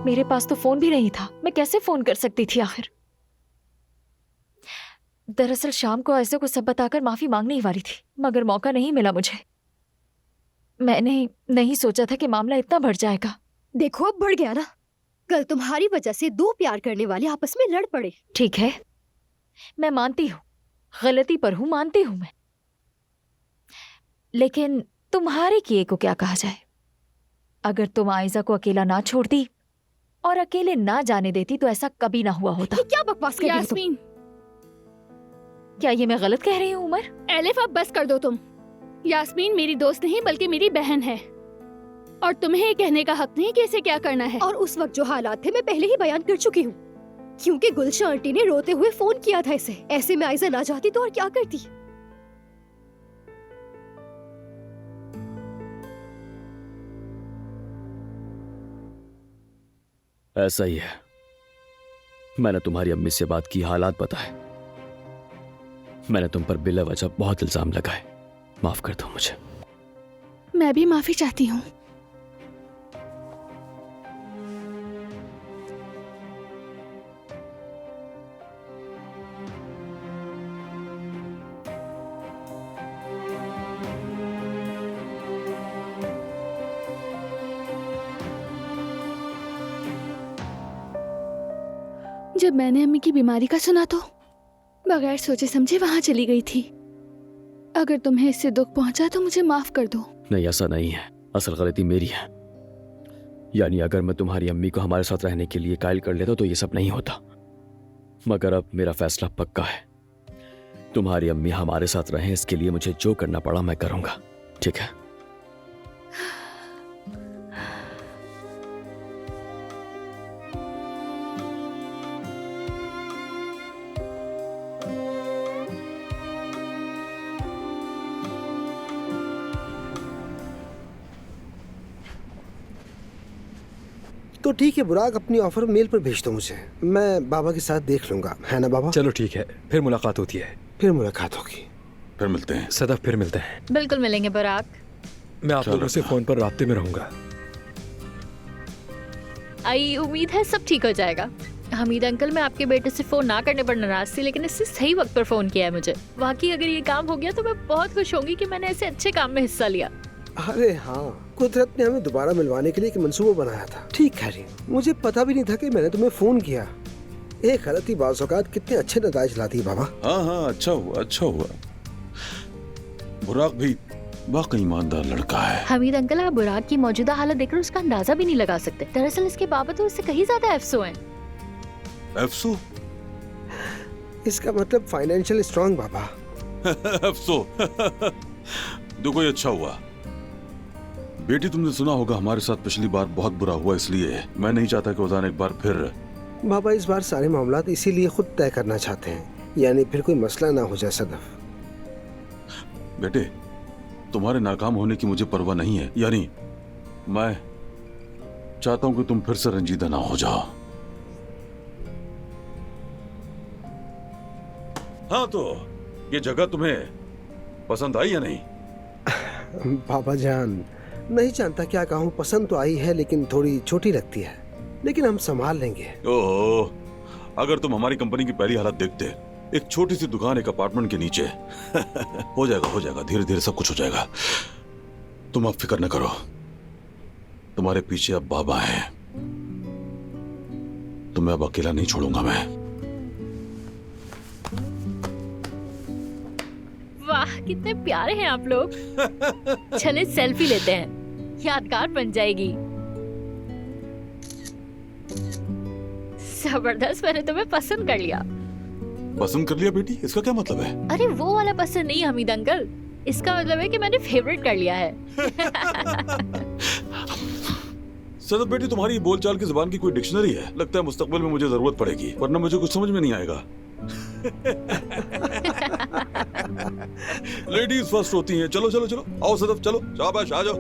मेरे पास तो फोन भी नहीं था, मैं कैसे फोन कर सकती थी आखिर। दरअसल शाम को ऐसे को सब बताकर माफी मांगने ही वाली थी, मगर मौका नहीं मिला मुझे। मैंने नहीं सोचा था कि मामला इतना बढ़ जाएगा। देखो अब बढ़ गया ना। कल तुम्हारी वजह से दो प्यार करने वाले आपस में लड़ पड़े। ठीक है, मैं मानती हूँ, गलती पर हूँ, मानती हूँ मैं। लेकिन तुम्हारे किए को क्या कहा जाए। अगर तुम आयजा को अकेला ना छोड़ती और अकेले ना जाने देती तो ऐसा कभी ना हुआ होता। ये क्या बकवास कर रही हो तुम? यास्मीन, क्या ये मैं गलत कह रही हूँ उमर? एलिफ अब बस कर दो तुम। यास्मीन मेरी दोस्त नहीं बल्कि मेरी बहन है, और तुम्हें ये कहने का हक नहीं कि इसे क्या करना है। और उस वक्त जो हालात थे मैं पहले ही बयान कर चुकी हूँ, क्योंकि गुलशन आंटी ने रोते हुए फोन किया था इसे। ऐसे में आयजा ना चाहती तो और क्या करती। ऐसा ही है, मैंने तुम्हारी अम्मी से बात की, हालात बताए। मैंने तुम पर बिला वजह बहुत इल्जाम लगाए, माफ कर दो मुझे। मैं भी माफी चाहती हूँ। जब मैंने अम्मी की बीमारी का सुना तो बगैर सोचे समझे वहां चली गई थी। अगर तुम्हें इससे दुख पहुंचा तो मुझे माफ कर दो। नहीं, ऐसा नहीं है, असल गलती मेरी है। यानी अगर मैं तुम्हारी अम्मी को हमारे साथ रहने के लिए कायल कर लेता तो ये सब नहीं होता। मगर अब मेरा फैसला पक्का है, तुम्हारी अम्मी हमारे साथ रहें, इसके लिए मुझे जो करना पड़ा मैं करूंगा, ठीक है? तो ठीक है बुराक, अपनी ऑफर मेल पर भेज दो मुझे, मैं बाबा के साथ देख लूंगा, है ना बाबा? चलो ठीक है, फिर मुलाकात होती है। फिर मुलाकात होगी, फिर मिलते हैं। सदफ, फिर मिलते हैं। बिल्कुल मिलेंगे बुराक। मैं आप लोगों से फोन पर राब्ते में रहूंगा। आई उम्मीद है सब ठीक हो जाएगा। हमीद अंकल, मैं आपके बेटे से फोन ना करने पर नाराज थी, लेकिन इससे सही वक्त पर फोन किया है मुझे। वाकई अगर ये काम हो गया तो मैं बहुत खुश होंगी कि मैंने ऐसे अच्छे काम में हिस्सा लिया। अरे हाँ, कुदरत ने हमें दोबारा मिलवाने के लिए एक मंसूबा बनाया था। ठीक है री, मुझे पता भी नहीं था कि मैंने तुम्हें फोन किया। एक गलती बाज़ औक़ात कितने अच्छे नताइज लाती है बाबा। हाँ हाँ, अच्छा हुआ, अच्छा हुआ। बुराक भी वाकई ईमानदार लड़का है। हमीद अंकल, आप बुराक की मौजूदा हालत देखकर उसका अंदाजा भी नहीं लगा सकते। दरअसल इसके बाबा तो उससे कहीं ज्यादा अफसो हैं। अफसो? इसका मतलब फाइनेंशियल स्ट्रांग बाबा। अफसो। देखो ये अच्छा हुआ। बेटी, तुमने सुना होगा हमारे साथ पिछली बार बहुत बुरा हुआ, इसलिए मैं नहीं चाहता कि उदान एक बार फिर। बाबा इस बार सारे मामलात इसीलिए खुद तय करना चाहते हैं, यानी फिर कोई मसला ना हो जाए सदफ। बेटे, तुम्हारे नाकाम होने की मुझे परवाह नहीं है, यानी मैं चाहता हूं कि तुम फिर से रंजीदा ना हो जाओ। हाँ, तो ये जगह तुम्हें पसंद आई या नहीं? बाबा जान, नहीं जानता क्या कहूँ, पसंद तो आई है लेकिन थोड़ी छोटी लगती है, लेकिन हम संभाल लेंगे। ओह, अगर तुम हमारी कंपनी की पहली हालत देखते, एक छोटी सी दुकान एक अपार्टमेंट के नीचे। हो जाएगा, हो जाएगा, धीरे धीरे सब कुछ हो जाएगा। तुम अब फिक्र न करो, तुम्हारे पीछे अब बाबा हैं। तुम्हें अब अकेला नहीं छोड़ूंगा मैं। वाह, कितने प्यारे हैं आप लोग। चले सेल्फी लेते हैं, यादगार बन जाएगी। जबरदस्त, मैंने तुम्हें पसंद कर लिया। पसंद कर लिया बेटी, इसका क्या मतलब है? अरे वो वाला पसंद नहीं हमीद अंकल, इसका मतलब है कि मैंने फेवरेट कर लिया है। सदफ बेटी, तुम्हारी बोलचाल की जुबान की कोई डिक्शनरी है? लगता है मुस्तकबिल में मुझे जरूरत पड़ेगी, वरना मुझे कुछ समझ में नहीं आएगा। लेडीज फर्स्ट होती हैं। चलो चलो चलो, आओ सदफ, चलो, शाबाश, आ जाओ।